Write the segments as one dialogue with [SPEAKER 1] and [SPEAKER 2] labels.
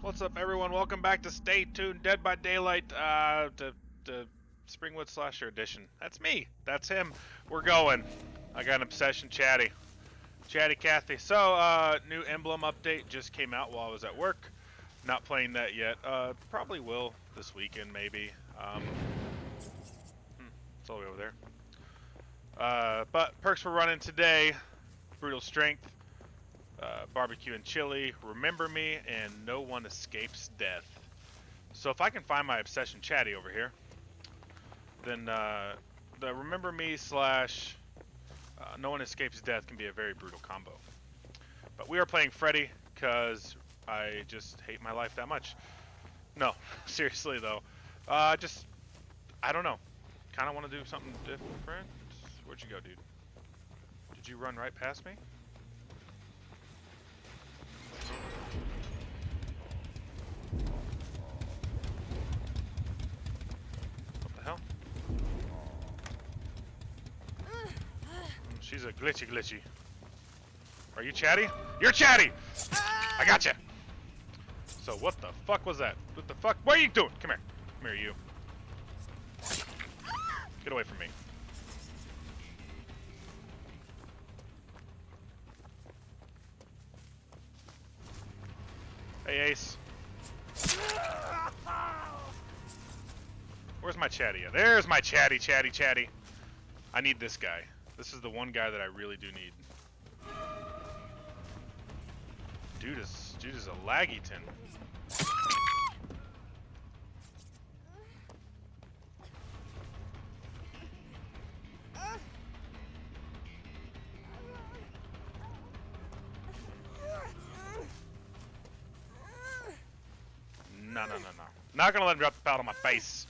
[SPEAKER 1] What's up, everyone? Welcome back to Stay Tuned Dead by Daylight, the Springwood Slasher Edition. That's me. That's him. We're going. I got an obsession, Chatty Cathy. So, new emblem update just came out while I was at work. Not playing that yet. Probably will this weekend, maybe. It's all the way over there. But perks we're running today: Brutal Strength, Barbecue and Chili, Remember Me, and No One Escapes Death. So if I can find my obsession Chatty over here, then the Remember Me slash No One Escapes Death can be a very brutal combo. But we are playing Freddy because I just hate my life that much. No, seriously though. I don't know. Kind of want to do something different. Where'd you go, dude? Did you run right past me? What the hell? She's a glitchy. Are you Chatty? You're Chatty! I gotcha! So what the fuck was that? What the fuck? What are you doing? Come here. Come here, you. Get away from me. Hey, Ace. Where's my Chatty? There's my Chatty. I need this guy. This is the one guy that I really do need. Dude is a laggyton. No. Not gonna let him drop the pallet on my face.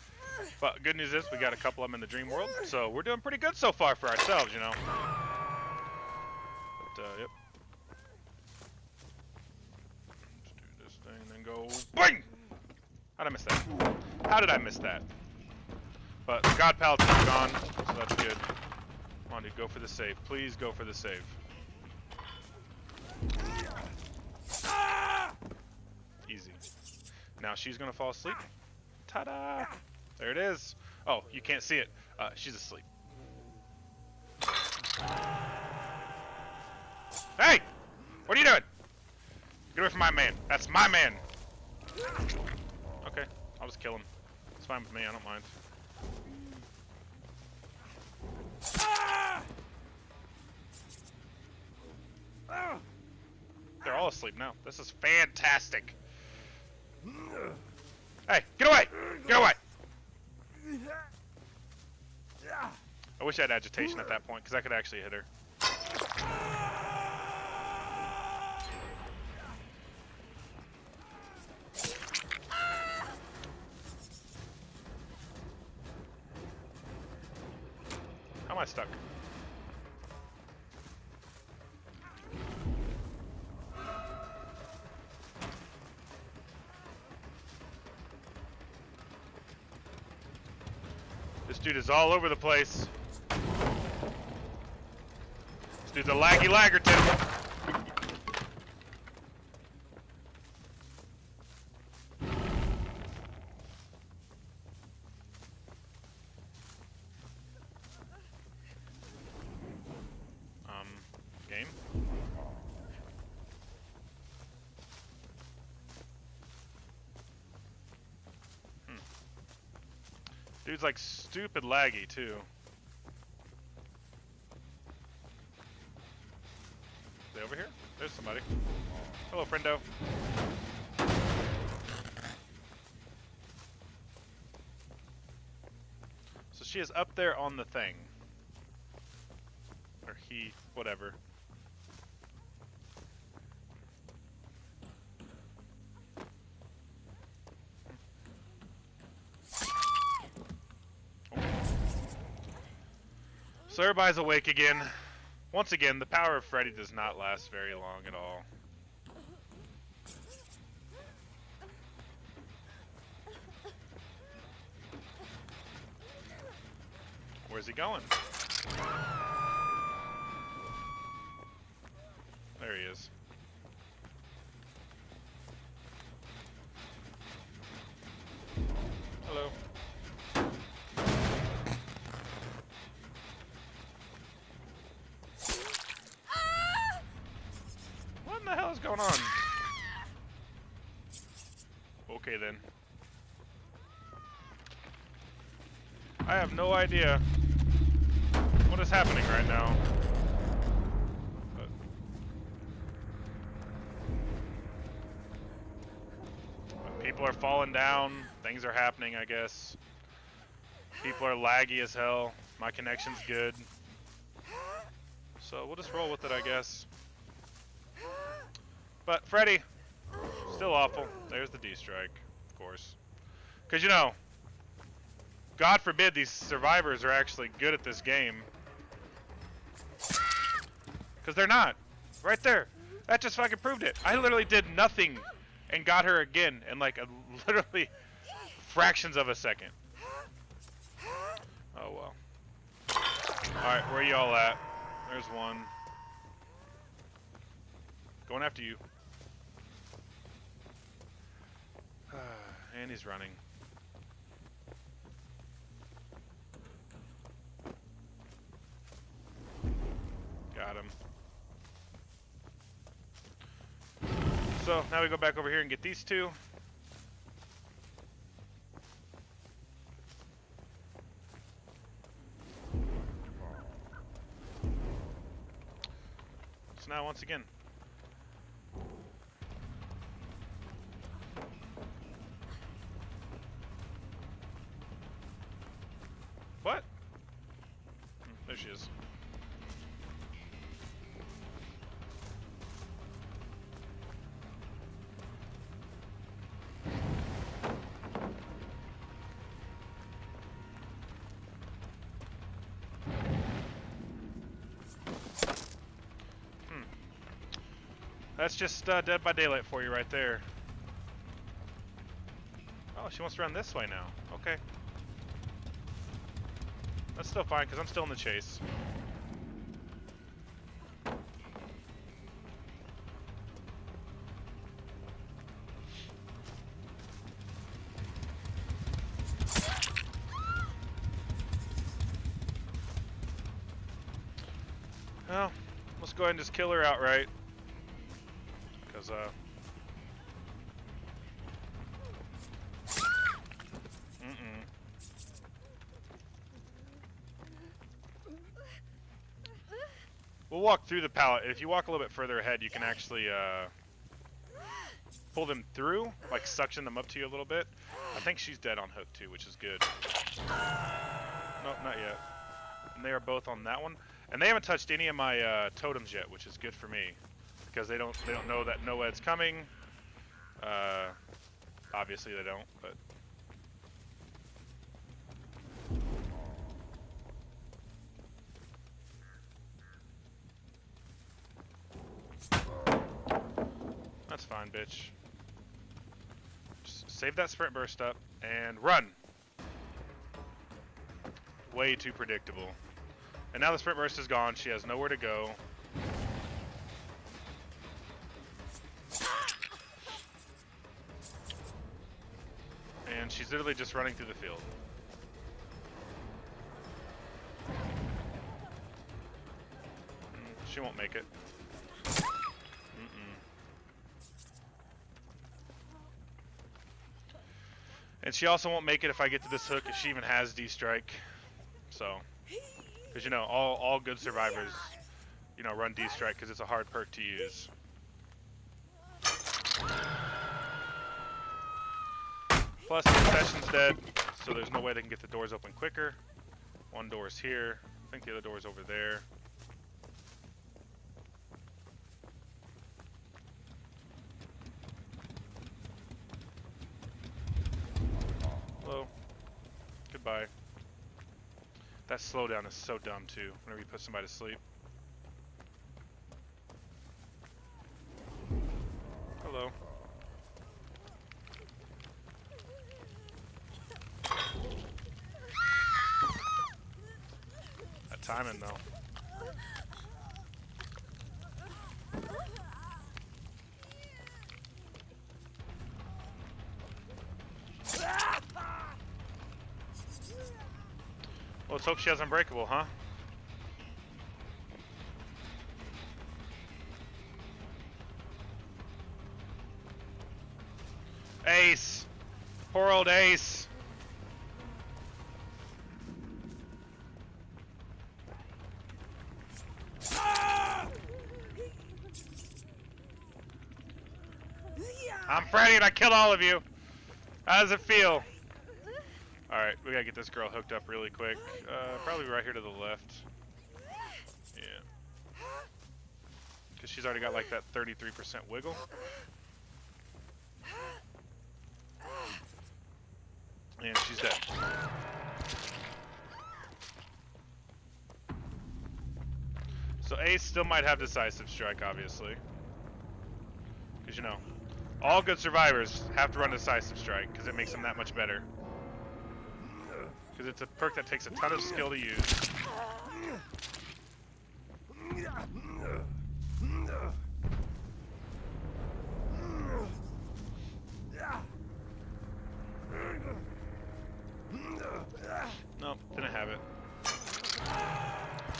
[SPEAKER 1] But good news is we got a couple of them in the dream world, so we're doing pretty good so far for ourselves, you know. But, yep. Let's do this thing and then go BANG! How'd I miss that? How did I miss that? But the God Pallet's gone, so that's good. Come on, dude, go for the save. Please go for the save. Easy. Now she's gonna fall asleep. Ta-da! There it is. Oh, you can't see it. She's asleep. Hey! What are you doing? Get away from my man. That's my man. Okay, I'll just kill him. It's fine with me, I don't mind. They're all asleep now. This is fantastic. Hey, get away! Get away! I wish I had agitation at that point, because I could actually hit her. How am I stuck? This dude is all over the place. This dude's a laggy laggerton. Game? Dude's like stupid laggy too. Are they over here? There's somebody. Hello, friendo. So she is up there on the thing. Or he, whatever. So everybody's awake again. Once again, the power of Freddy does not last very long at all. Where's he going? There he is. Okay then. I have no idea what is happening right now. But people are falling down. Things are happening, I guess. People are laggy as hell. My connection's good. So we'll just roll with it, I guess. But Freddy, still awful. There's the D-strike, of course. Because, you know, God forbid these survivors are actually good at this game. Because they're not. Right there. That just fucking proved it. I literally did nothing and got her again in like literally fractions of a second. Oh well. Alright, where y'all at? There's one. Going after you. And he's running. Got him. So now we go back over here and get these two. So now once again. What? There she is. That's just Dead by Daylight for you right there. Oh, she wants to run this way now. Okay. That's still fine, because I'm still in the chase. Well, let's go ahead and just kill her outright. Because, We'll walk through the pallet. If you walk a little bit further ahead, you can actually, pull them through, like suction them up to you a little bit. I think she's dead on hook too, which is good. Nope, not yet. And they are both on that one. And they haven't touched any of my totems yet, which is good for me. Because they don't know that NOED's coming. Obviously they don't, but that's fine, bitch. Just save that sprint burst up and run. Way too predictable. And now the sprint burst is gone. She has nowhere to go. And she's literally just running through the field. She won't make it. And she also won't make it if I get to this hook if she even has D-strike. So, because you know, all good survivors, you know, run D-strike because it's a hard perk to use. Plus, the session's dead, so there's no way they can get the doors open quicker. One door's here. I think the other door's over there. Hello. Goodbye. That slowdown is so dumb, too, whenever you put somebody to sleep. Hello. That timing, though. Well, let's hope she has Unbreakable, huh? Ace! Poor old Ace. I'm Freddy and I killed all of you. How does it feel? Alright, we gotta get this girl hooked up really quick. Probably right here to the left. Yeah. Because she's already got like that 33% wiggle. And she's dead. So Ace still might have decisive strike, obviously. Because, you know, all good survivors have to run decisive strike because it makes them that much better. Because it's a perk that takes a ton of skill to use. Nope, didn't have it.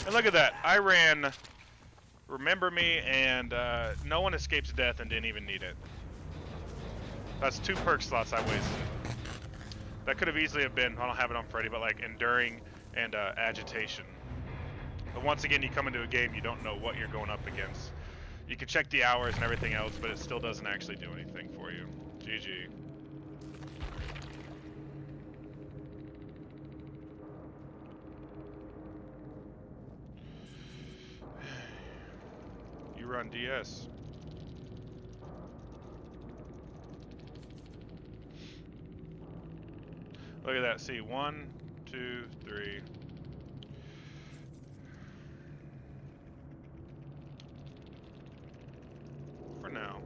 [SPEAKER 1] And look at that. I ran Remember Me and no one escapes death and didn't even need it. That's 2 perk slots I wasted. That could have easily have been, I don't have it on Freddy, but like Enduring and Agitation. But once again, you come into a game, you don't know what you're going up against. You can check the hours and everything else, but it still doesn't actually do anything for you. GG. You run DS. Look at that. See, 1, 2, 3. For now.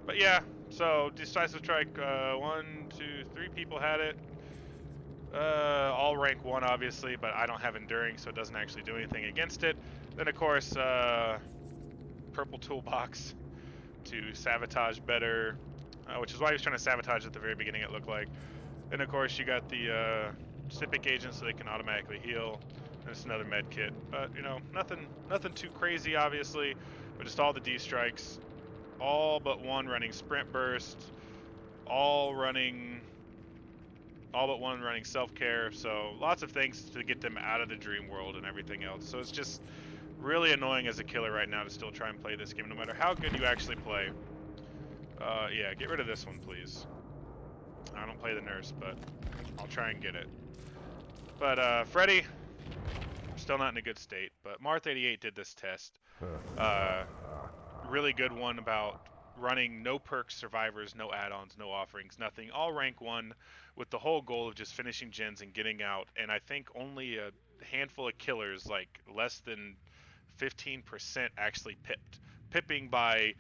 [SPEAKER 1] But yeah, so decisive strike, 1, 2, 3 people had it. All rank 1 obviously, but I don't have Enduring, so it doesn't actually do anything against it. Then of course, purple toolbox to sabotage better, which is why he was trying to sabotage at the very beginning, it looked like. Then of course you got the Sipic agent so they can automatically heal. And it's another med kit, but you know, nothing too crazy obviously, but just all the D strikes. All but 1 running Sprint Burst, all but 1 running Self-Care, so lots of things to get them out of the dream world and everything else. So it's just really annoying as a killer right now to still try and play this game, no matter how good you actually play. Yeah, get rid of this one, please. I don't play the nurse, but I'll try and get it. But Freddy, still not in a good state, but Marth88 did this test. Really good one about running no perks, survivors, no add-ons, no offerings, nothing. All rank 1 with the whole goal of just finishing gens and getting out. And I think only a handful of killers, like less than 15% actually pipped. Pipping by,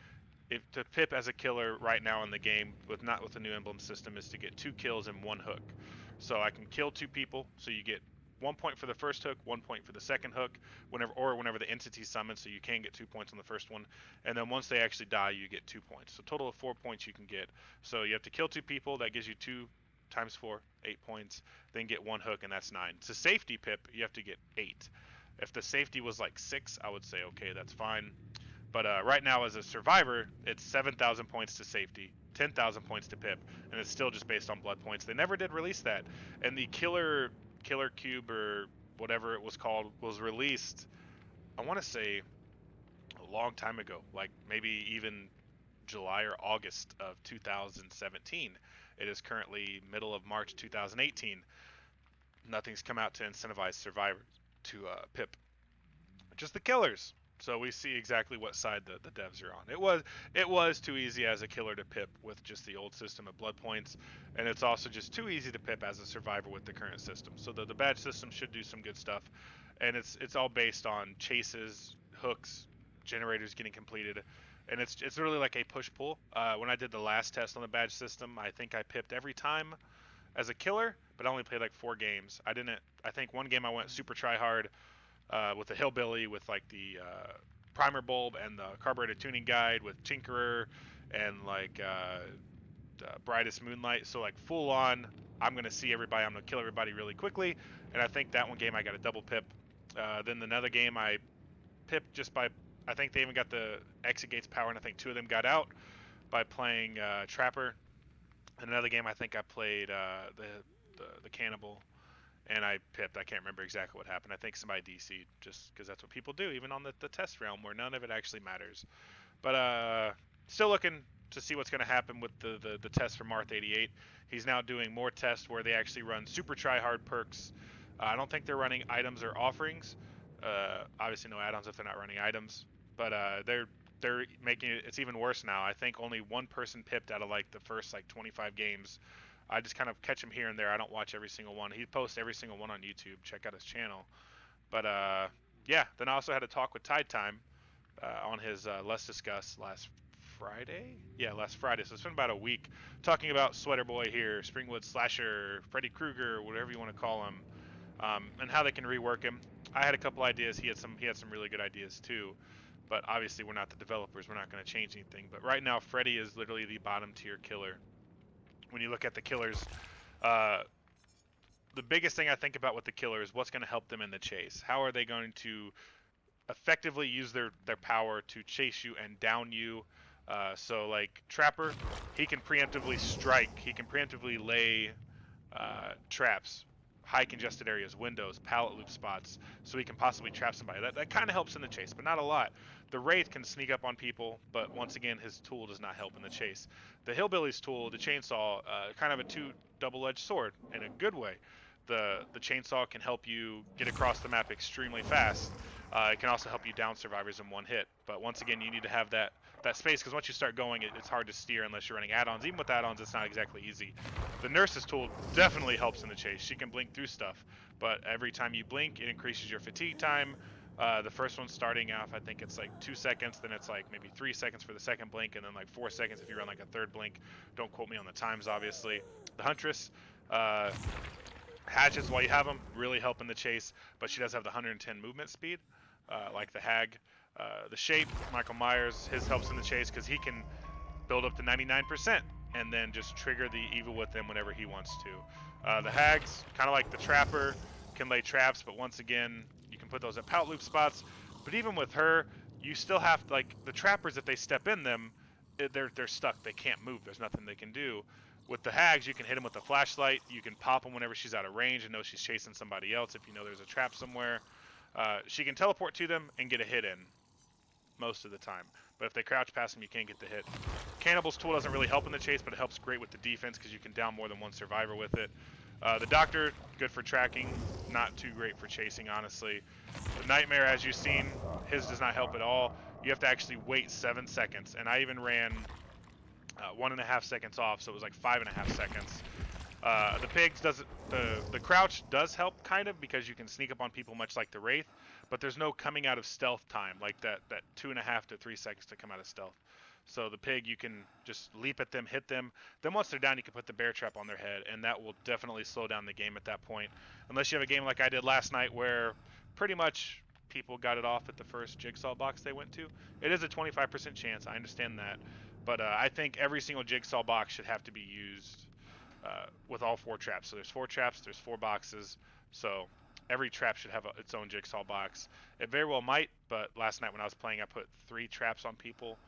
[SPEAKER 1] to pip as a killer right now in the game, not with the new emblem system, is to get 2 kills and 1 hook. So I can kill 2 people, so you get 1 point for the first hook, 1 point for the second hook, whenever the entity summons, so you can get 2 points on the first one. And then once they actually die, you get 2 points. So total of 4 points you can get. So you have to kill 2 people, that gives you 2 times 4, 8 points, then get 1 hook, and that's 9. To safety pip, you have to get 8. If the safety was like 6, I would say, okay, that's fine. But right now, as a survivor, it's 7,000 points to safety, 10,000 points to pip, and it's still just based on blood points. They never did release that. And the killer cube or whatever it was called was released, I want to say, a long time ago, like maybe even July or August of 2017. It is currently middle of March 2018. Nothing's come out to incentivize survivors to pip, just the killers. So we see exactly what side the devs are on. It was too easy as a killer to pip with just the old system of blood points, and it's also just too easy to pip as a survivor with the current system. So the badge system should do some good stuff, and it's all based on chases, hooks, generators getting completed, and it's really like a push-pull. When I did the last test on the badge system, I think I pipped every time as a killer, but I only played like 4 games. I think one game I went super try hard, with the hillbilly, with like the primer bulb and the carburetor tuning guide, with Tinkerer and like brightest moonlight. So like full on, I'm gonna see everybody. I'm gonna kill everybody really quickly. And I think that one game I got a double pip. Then another game I pipped just by. I think they even got the exit gates power, and I think two of them got out by playing Trapper. And another game I think I played the Cannibal, and I pipped. I can't remember exactly what happened. I think somebody DC'd just because that's what people do, even on the test realm where none of it actually matters. But still looking to see what's going to happen with the test for Marth 88. He's now doing more tests where they actually run super try hard perks. I don't think they're running items or offerings. Obviously no add-ons if they're not running items. But they're making it. It's even worse now. I think only one person pipped out of like the first like 25 games. I just kind of catch him here and there. I don't watch every single one. He posts every single one on YouTube. Check out his channel. But yeah. Then I also had a talk with Tide Time on his Let's Discuss last Friday. Yeah, last Friday. So it's been about a week talking about Sweater Boy here, Springwood Slasher, Freddy Krueger, whatever you want to call him, and how they can rework him. I had a couple ideas. He had some really good ideas too. But obviously we're not the developers. We're not going to change anything. But right now Freddy is literally the bottom tier killer. When you look at the killers, uh, the biggest thing I think about with the killer is what's going to help them in the chase. How are they going to effectively use their power to chase you and down you? So like Trapper, he can preemptively strike. He can preemptively lay traps, high congested areas, windows, pallet loop spots, so he can possibly trap somebody. That kind of helps in the chase, but not a lot. The Wraith can sneak up on people, but once again, his tool does not help in the chase. The Hillbilly's tool, the chainsaw, kind of a double-edged sword in a good way. The chainsaw can help you get across the map extremely fast. It can also help you down survivors in one hit. But once again, you need to have that space, because once you start going, it's hard to steer unless you're running add-ons. Even with add-ons, it's not exactly easy. The Nurse's tool definitely helps in the chase. She can blink through stuff, but every time you blink, it increases your fatigue time. The first one starting off, I think it's like 2 seconds, then it's like maybe 3 seconds for the second blink, and then like 4 seconds if you run like a third blink. Don't quote me on the times, obviously. The Huntress, hatchets while you have them really help in the chase, but she does have the 110 movement speed, like the Hag. The Shape, Michael Myers, his helps in the chase because he can build up to 99% and then just trigger the evil with them whenever he wants to. The Hags, kind of like the Trapper, can lay traps, but once again, you can put those at pallet loop spots. But even with her, you still have, like, the Trappers, if they step in them, they're stuck. They can't move. There's nothing they can do. With the Hags, you can hit them with a flashlight. You can pop them whenever she's out of range and know she's chasing somebody else if you know there's a trap somewhere. She can teleport to them and get a hit in most of the time. But if they crouch past them, you can't get the hit. Cannibal's tool doesn't really help in the chase, but it helps great with the defense because you can down more than one survivor with it. The Doctor, good for tracking, not too great for chasing, honestly. The Nightmare, as you've seen, his does not help at all. You have to actually wait 7 seconds, and I even ran 1.5 seconds off, so it was like 5.5 seconds. The Pigs doesn't. The crouch does help kind of because you can sneak up on people much like the Wraith, but there's no coming out of stealth time like that 2.5 to 3 seconds to come out of stealth. So the Pig, you can just leap at them, hit them. Then once they're down, you can put the bear trap on their head, and that will definitely slow down the game at that point. Unless you have a game like I did last night where pretty much people got it off at the first jigsaw box they went to. It is a 25% chance, I understand that. But I think every single jigsaw box should have to be used with all 4 traps. So there's 4 traps, there's 4 boxes. So every trap should have its own jigsaw box. It very well might, but last night when I was playing, I put 3 traps on people,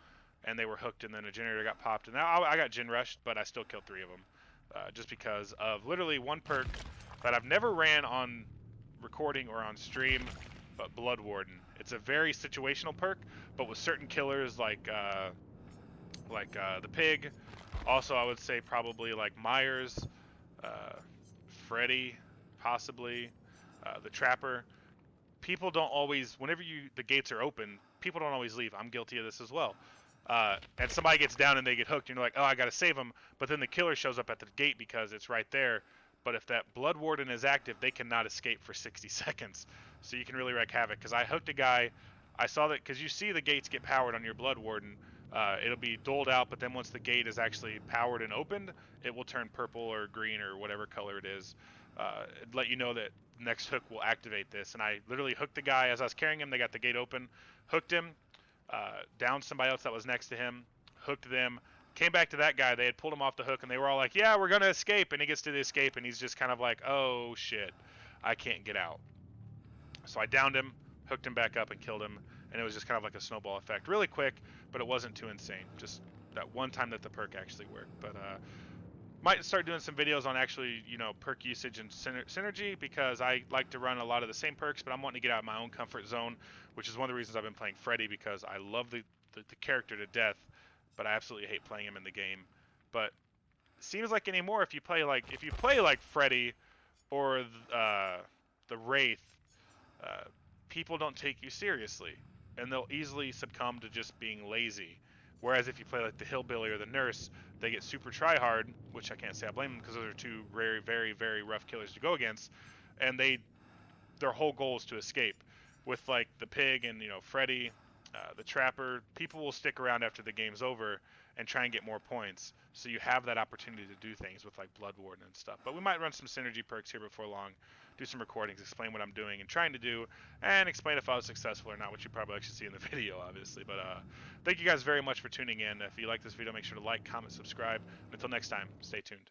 [SPEAKER 1] and they were hooked, and then a generator got popped. And now I got gin rushed, but I still killed 3 of them. Just because of literally one perk that I've never ran on recording or on stream, but Blood Warden. It's a very situational perk, but with certain killers like the Pig, also I would say probably like Myers, Freddy, possibly, the Trapper. People don't always, whenever the gates are open, people don't always leave. I'm guilty of this as well. And somebody gets down and they get hooked, and you're like, oh, I gotta save them, but then the killer shows up at the gate because it's right there. But if that Blood Warden is active, they cannot escape for 60 seconds. So you can really wreak havoc. Because I hooked a guy, I saw that, because you see the gates get powered on your Blood Warden. It'll be doled out, but then once the gate is actually powered and opened, it will turn purple or green or whatever color it is. let you know that next hook will activate this. And I literally hooked the guy as I was carrying him. They got the gate open, hooked him, downed somebody else that was next to him, hooked them. Came back to that guy. They had pulled him off the hook, and they were all like, "Yeah, we're gonna escape." And he gets to the escape, and he's just kind of like, "Oh shit, I can't get out." So I downed him, hooked him back up, and killed him. And it was just kind of like a snowball effect, really quick, but it wasn't too insane. Just that one time that the perk actually worked. But might start doing some videos on actually, perk usage and synergy, because I like to run a lot of the same perks, but I'm wanting to get out of my own comfort zone, which is one of the reasons I've been playing Freddy, because I love the character to death, but I absolutely hate playing him in the game. But it seems like anymore, if you play like Freddy or the Wraith, uh, people don't take you seriously, and they'll easily succumb to just being lazy. Whereas if you play like the Hillbilly or the Nurse, they get super try hard, which I can't say I blame them, because those are two very, very, very rough killers to go against, and their whole goal is to escape. With like the Pig and Freddy, the Trapper, people will stick around after the game's over and try and get more points. So you have that opportunity to do things with like Blood Warden and stuff. But we might run some synergy perks here before long, do some recordings, explain what I'm doing and trying to do, and explain if I was successful or not, which you probably actually see in the video, obviously. But thank you guys very much for tuning in. If you like this video, make sure to like, comment, subscribe. Until next time, stay tuned.